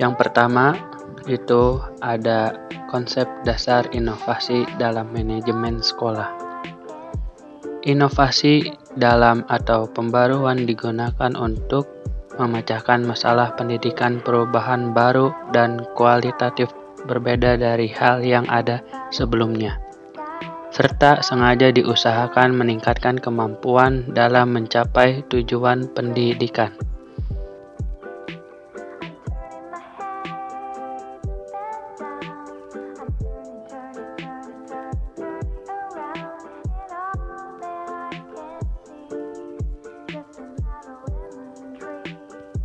Yang pertama itu ada konsep dasar inovasi dalam manajemen sekolah. Inovasi dalam atau pembaruan digunakan untuk memecahkan masalah pendidikan perubahan baru dan kualitatif berbeda dari hal yang ada sebelumnya, serta sengaja diusahakan meningkatkan kemampuan dalam mencapai tujuan pendidikan.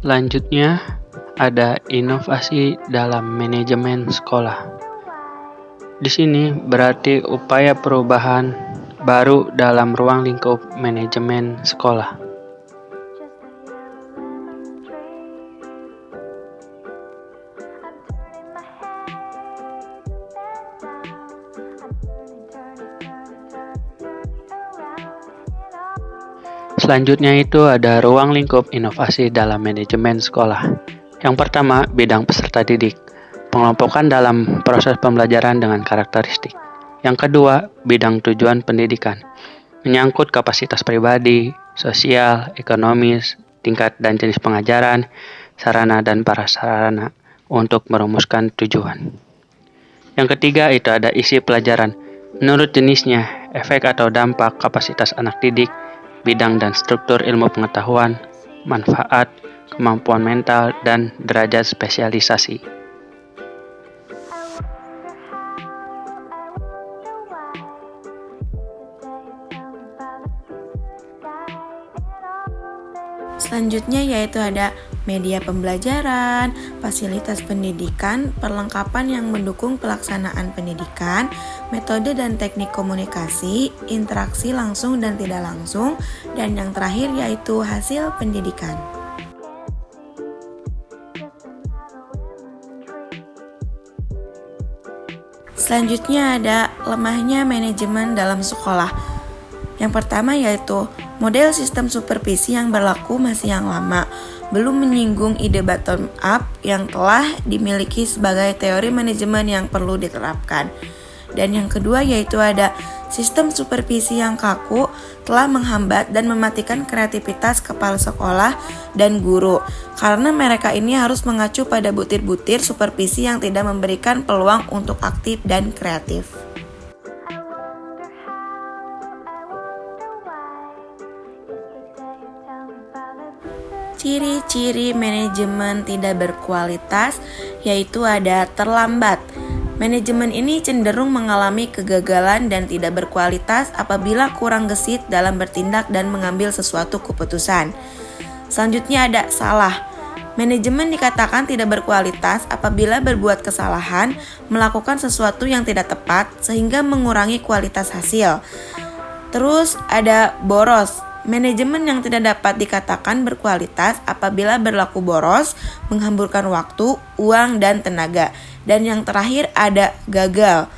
Selanjutnya, ada inovasi dalam manajemen sekolah. Di sini berarti upaya perubahan baru dalam ruang lingkup manajemen sekolah. Selanjutnya itu ada ruang lingkup inovasi dalam manajemen sekolah. Yang pertama, bidang peserta didik. Pengelompokan dalam proses pembelajaran dengan karakteristik. Yang kedua, bidang tujuan pendidikan. Menyangkut kapasitas pribadi, sosial, ekonomis, tingkat dan jenis pengajaran, sarana dan prasarana untuk merumuskan tujuan. Yang ketiga itu ada isi pelajaran. Menurut jenisnya, efek atau dampak kapasitas anak didik, bidang dan struktur ilmu pengetahuan, manfaat, kemampuan mental, dan derajat spesialisasi. Selanjutnya yaitu ada media pembelajaran, fasilitas pendidikan, perlengkapan yang mendukung pelaksanaan pendidikan, metode dan teknik komunikasi, interaksi langsung dan tidak langsung, dan yang terakhir yaitu hasil pendidikan. Selanjutnya ada lemahnya manajemen dalam sekolah. Yang pertama yaitu model sistem supervisi yang berlaku masih yang lama, belum menyinggung ide bottom up yang telah dimiliki sebagai teori manajemen yang perlu diterapkan. Dan yang kedua yaitu ada sistem supervisi yang kaku, telah menghambat dan mematikan kreativitas kepala sekolah dan guru, karena mereka ini harus mengacu pada butir-butir supervisi yang tidak memberikan peluang untuk aktif dan kreatif. Ciri-ciri manajemen tidak berkualitas yaitu ada terlambat. Manajemen ini cenderung mengalami kegagalan dan tidak berkualitas apabila kurang gesit dalam bertindak dan mengambil sesuatu keputusan. Selanjutnya ada salah. Manajemen dikatakan tidak berkualitas apabila berbuat kesalahan, melakukan sesuatu yang tidak tepat sehingga mengurangi kualitas hasil. Terus ada boros. Manajemen yang tidak dapat dikatakan berkualitas apabila berlaku boros, menghamburkan waktu, uang, dan tenaga. Dan yang terakhir ada gagal.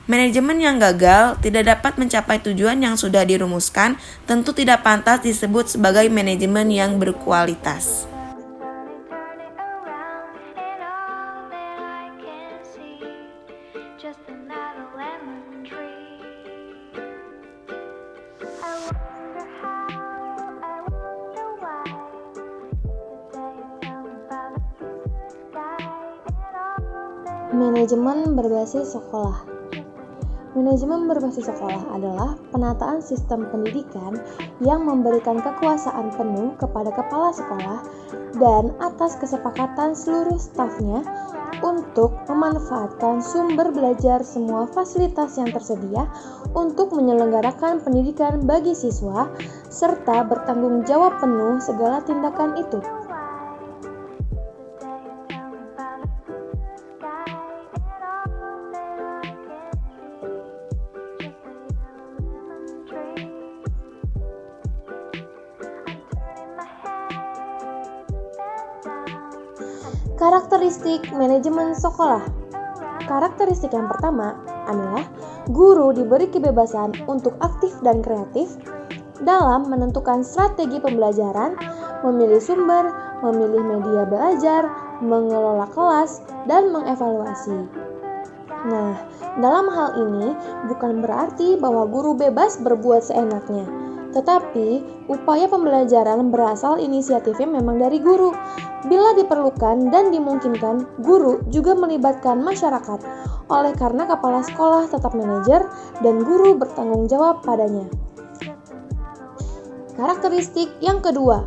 Manajemen yang gagal tidak dapat mencapai tujuan yang sudah dirumuskan, tentu tidak pantas disebut sebagai manajemen yang berkualitas. Manajemen berbasis sekolah. Manajemen berbasis sekolah adalah penataan sistem pendidikan yang memberikan kekuasaan penuh kepada kepala sekolah dan atas kesepakatan seluruh stafnya untuk memanfaatkan sumber belajar semua fasilitas yang tersedia untuk menyelenggarakan pendidikan bagi siswa serta bertanggung jawab penuh segala tindakan itu. Karakteristik manajemen sekolah. Karakteristik yang pertama adalah guru diberi kebebasan untuk aktif dan kreatif dalam menentukan strategi pembelajaran, memilih sumber, memilih media belajar, mengelola kelas, dan mengevaluasi. Nah, dalam hal ini bukan berarti bahwa guru bebas berbuat seenaknya, tetapi upaya pembelajaran berasal inisiatifnya memang dari guru. Bila diperlukan dan dimungkinkan, guru juga melibatkan masyarakat. Oleh karena kepala sekolah tetap manajer dan guru bertanggung jawab padanya. Karakteristik yang kedua,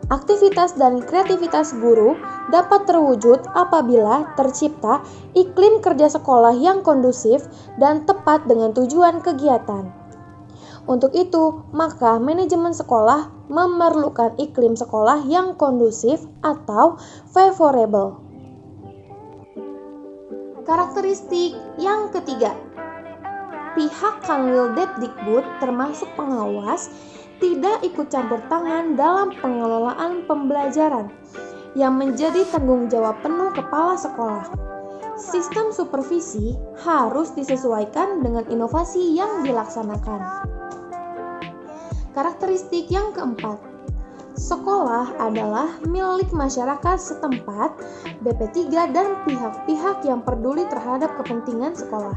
aktivitas dan kreativitas guru dapat terwujud apabila tercipta iklim kerja sekolah yang kondusif dan tepat dengan tujuan kegiatan. Untuk itu, maka manajemen sekolah memerlukan iklim sekolah yang kondusif atau favorable. Karakteristik yang ketiga, pihak Kanwil-Depdikbud termasuk pengawas tidak ikut campur tangan dalam pengelolaan pembelajaran yang menjadi tanggung jawab penuh kepala sekolah. Sistem supervisi harus disesuaikan dengan inovasi yang dilaksanakan. Karakteristik yang keempat, sekolah adalah milik masyarakat setempat, BP3 dan pihak-pihak yang peduli terhadap kepentingan sekolah.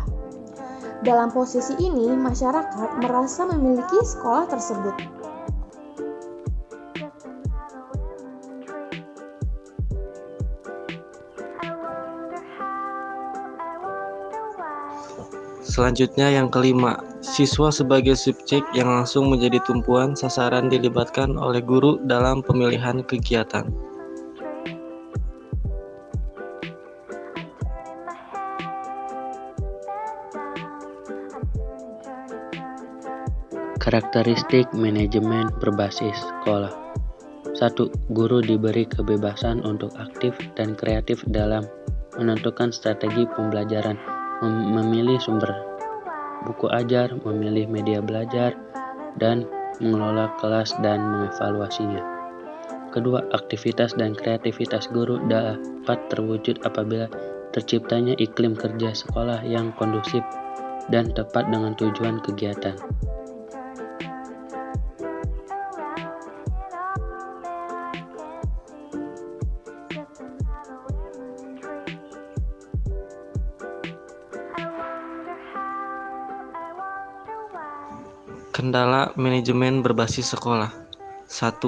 Dalam posisi ini, masyarakat merasa memiliki sekolah tersebut. Selanjutnya yang kelima, siswa sebagai subjek yang langsung menjadi tumpuan sasaran dilibatkan oleh guru dalam pemilihan kegiatan. Karakteristik manajemen berbasis sekolah. 1. Guru diberi kebebasan untuk aktif dan kreatif dalam menentukan strategi pembelajaran, memilih sumber buku ajar, memilih media belajar, dan mengelola kelas dan mengevaluasinya. Kedua, aktivitas dan kreativitas guru dapat terwujud apabila terciptanya iklim kerja sekolah yang kondusif dan tepat dengan tujuan kegiatan. Kendala manajemen berbasis sekolah. 1.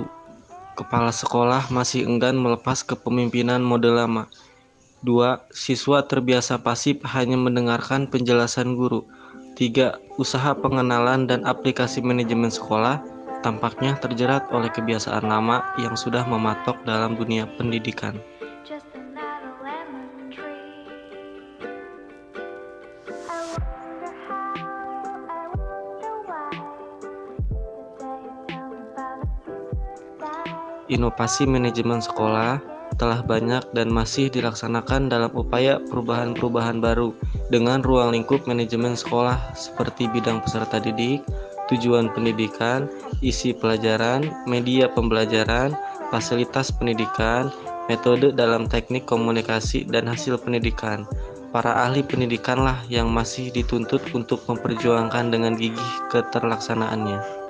Kepala sekolah masih enggan melepas kepemimpinan mode lama. 2. Siswa terbiasa pasif hanya mendengarkan penjelasan guru. 3. Usaha pengenalan dan aplikasi manajemen sekolah tampaknya terjerat oleh kebiasaan lama yang sudah mematok dalam dunia pendidikan. Inovasi manajemen sekolah telah banyak dan masih dilaksanakan dalam upaya perubahan-perubahan baru dengan ruang lingkup manajemen sekolah seperti bidang peserta didik, tujuan pendidikan, isi pelajaran, media pembelajaran, fasilitas pendidikan, metode dalam teknik komunikasi dan hasil pendidikan. Para ahli pendidikanlah yang masih dituntut untuk memperjuangkan dengan gigih keterlaksanaannya.